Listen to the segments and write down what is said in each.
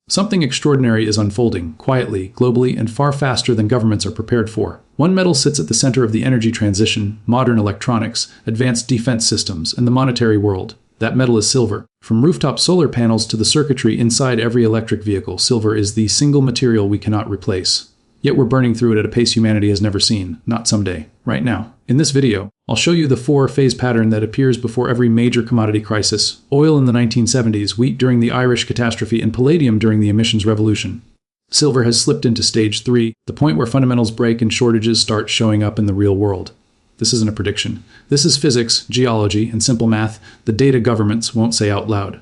Something extraordinary is unfolding, quietly, globally, and far faster than governments are prepared for. One metal sits at the center of the energy transition, modern electronics, advanced defense systems, and the monetary world. That metal is silver. From rooftop solar panels to the circuitry inside every electric vehicle, silver is the single material we cannot replace. Yet we're burning through it at a pace humanity has never seen. Not someday. Right now. In this video, I'll show you the four-phase pattern that appears before every major commodity crisis: oil in the 1970s, wheat during the Irish catastrophe, and palladium during the emissions revolution. Silver has slipped into stage 3, the point where fundamentals break and shortages start showing up in the real world. This isn't a prediction. This is physics, geology, and simple math, the data governments won't say out loud.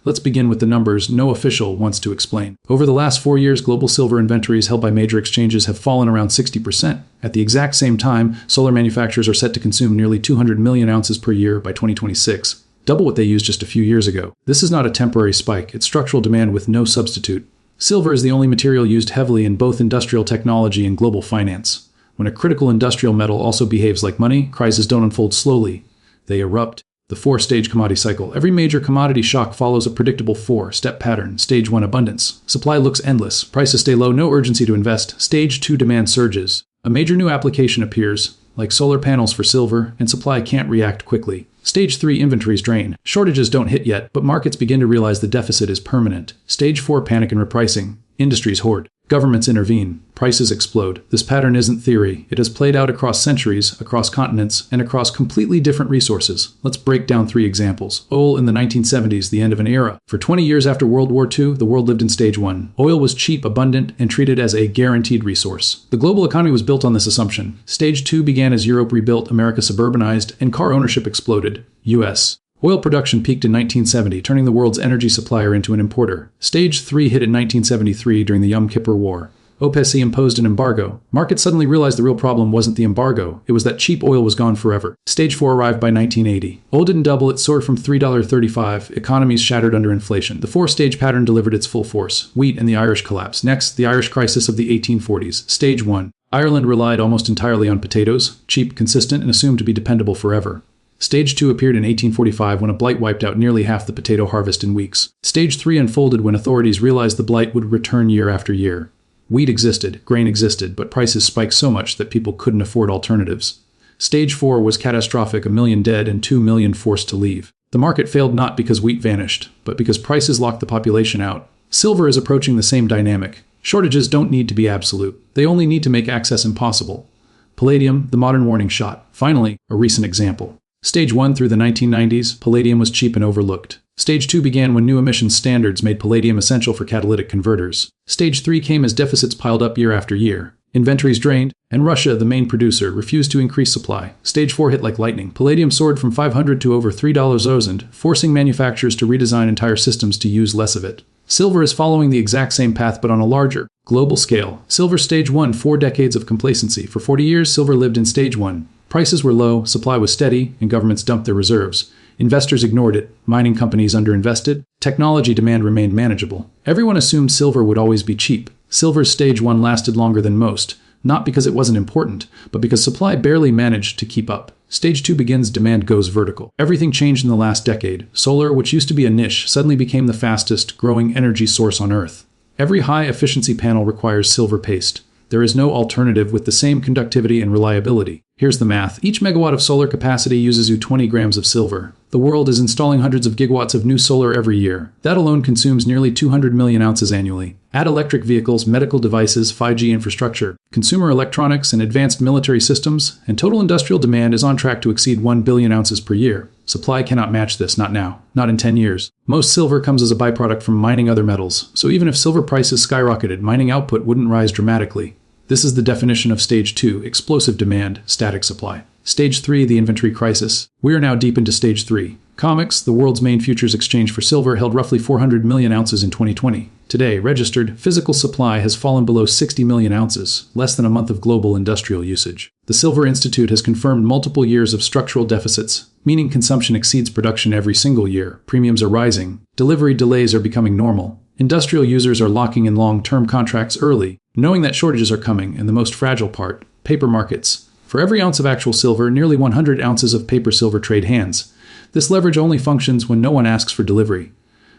Let's begin with the numbers no official wants to explain. Over the last 4 years, global silver inventories held by major exchanges have fallen around 60%. At the exact same time, solar manufacturers are set to consume nearly 200 million ounces per year by 2026, double what they used just a few years ago. This is not a temporary spike, it's structural demand with no substitute. Silver is the only material used heavily in both industrial technology and global finance. When a critical industrial metal also behaves like money, crises don't unfold slowly. They erupt. The four-stage commodity cycle. Every major commodity shock follows a predictable four-step pattern. Stage 1, abundance. Supply looks endless. Prices stay low, no urgency to invest. Stage 2, demand surges. A major new application appears, like solar panels for silver, and supply can't react quickly. Stage 3, inventories drain. Shortages don't hit yet, but markets begin to realize the deficit is permanent. Stage 4, panic and repricing. Industries hoard. Governments intervene. Prices explode. This pattern isn't theory. It has played out across centuries, across continents, and across completely different resources. Let's break down 3 examples. Oil in the 1970s, the end of an era. For 20 years after World War II, the world lived in stage 1. Oil was cheap, abundant, and treated as a guaranteed resource. The global economy was built on this assumption. Stage 2 began as Europe rebuilt, America suburbanized, and car ownership exploded. U.S. Oil production peaked in 1970, turning the world's energy supplier into an importer. Stage 3 hit in 1973 during the Yom Kippur War. OPEC imposed an embargo. Markets suddenly realized the real problem wasn't the embargo, it was that cheap oil was gone forever. Stage 4 arrived by 1980. Oil didn't double, it soared from $3.35, economies shattered under inflation. The four-stage pattern delivered its full force. Wheat and the Irish collapse. Next, the Irish crisis of the 1840s. Stage 1. Ireland relied almost entirely on potatoes, cheap, consistent, and assumed to be dependable forever. Stage 2 appeared in 1845 when a blight wiped out nearly half the potato harvest in weeks. Stage 3 unfolded when authorities realized the blight would return year after year. Wheat existed, grain existed, but prices spiked so much that people couldn't afford alternatives. Stage 4 was catastrophic, 1 million dead and 2 million forced to leave. The market failed not because wheat vanished, but because prices locked the population out. Silver is approaching the same dynamic. Shortages don't need to be absolute. They only need to make access impossible. Palladium, the modern warning shot. Finally, a recent example. Stage 1 through the 1990s, palladium was cheap and overlooked. Stage 2 began when new emissions standards made palladium essential for catalytic converters. Stage 3 came as deficits piled up year after year. Inventories drained, and Russia, the main producer, refused to increase supply. Stage 4 hit like lightning. Palladium soared from $500 to over $3/oz, forcing manufacturers to redesign entire systems to use less of it. Silver is following the exact same path but on a larger, global scale. Silver Stage 1, 4 decades of complacency. For 40 years, silver lived in Stage 1. Prices were low, supply was steady, and governments dumped their reserves. Investors ignored it, mining companies underinvested, technology demand remained manageable. Everyone assumed silver would always be cheap. Silver's Stage 1 lasted longer than most, not because it wasn't important, but because supply barely managed to keep up. Stage 2 begins, demand goes vertical. Everything changed in the last decade. Solar, which used to be a niche, suddenly became the fastest growing energy source on Earth. Every high-efficiency panel requires silver paste. There is no alternative with the same conductivity and reliability. Here's the math. Each megawatt of solar capacity uses 20 grams of silver. The world is installing hundreds of gigawatts of new solar every year. That alone consumes nearly 200 million ounces annually. Add electric vehicles, medical devices, 5G infrastructure, consumer electronics, and advanced military systems, and total industrial demand is on track to exceed 1 billion ounces per year. Supply cannot match this, not now, not in 10 years. Most silver comes as a byproduct from mining other metals, so even if silver prices skyrocketed, mining output wouldn't rise dramatically. This is the definition of Stage 2, explosive demand, static supply. Stage 3, the inventory crisis. We are now deep into Stage 3. COMEX, the world's main futures exchange for silver, held roughly 400 million ounces in 2020. Today, registered physical supply has fallen below 60 million ounces, less than a month of global industrial usage. The Silver Institute has confirmed multiple years of structural deficits, meaning consumption exceeds production every single year. Premiums are rising. Delivery delays are becoming normal. Industrial users are locking in long-term contracts early, knowing that shortages are coming, and the most fragile part, paper markets. For every ounce of actual silver, nearly 100 ounces of paper silver trade hands. This leverage only functions when no one asks for delivery.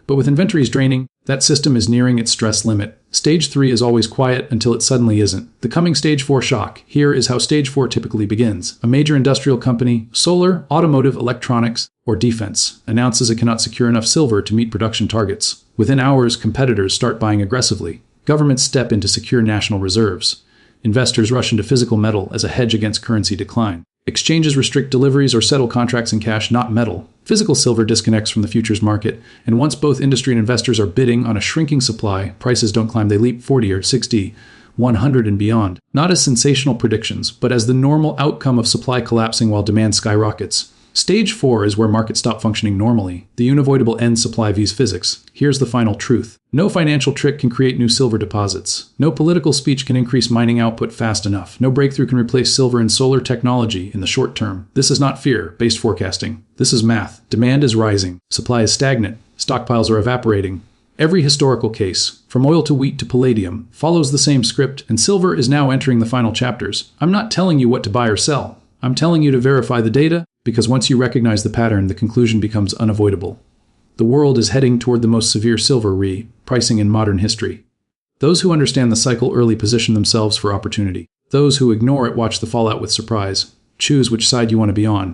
But with inventories draining, that system is nearing its stress limit. Stage 3 is always quiet until it suddenly isn't. The coming Stage 4 shock. Here is how Stage 4 typically begins. A major industrial company, solar, automotive, electronics, or defense, announces it cannot secure enough silver to meet production targets. Within hours, competitors start buying aggressively. Governments step in to secure national reserves. Investors rush into physical metal as a hedge against currency decline. Exchanges restrict deliveries or settle contracts in cash, not metal. Physical silver disconnects from the futures market, and once both industry and investors are bidding on a shrinking supply, prices don't climb, they leap 40 or 60, 100 and beyond. Not as sensational predictions, but as the normal outcome of supply collapsing while demand skyrockets. Stage 4 is where markets stop functioning normally. The unavoidable end supply vs physics. Here's the final truth. No financial trick can create new silver deposits. No political speech can increase mining output fast enough. No breakthrough can replace silver and solar technology in the short term. This is not fear-based forecasting. This is math. Demand is rising. Supply is stagnant. Stockpiles are evaporating. Every historical case, from oil to wheat to palladium, follows the same script, and silver is now entering the final chapters. I'm not telling you what to buy or sell. I'm telling you to verify the data, because once you recognize the pattern, the conclusion becomes unavoidable. The world is heading toward the most severe silver pricing in modern history. Those who understand the cycle early position themselves for opportunity. Those who ignore it watch the fallout with surprise. Choose which side you want to be on.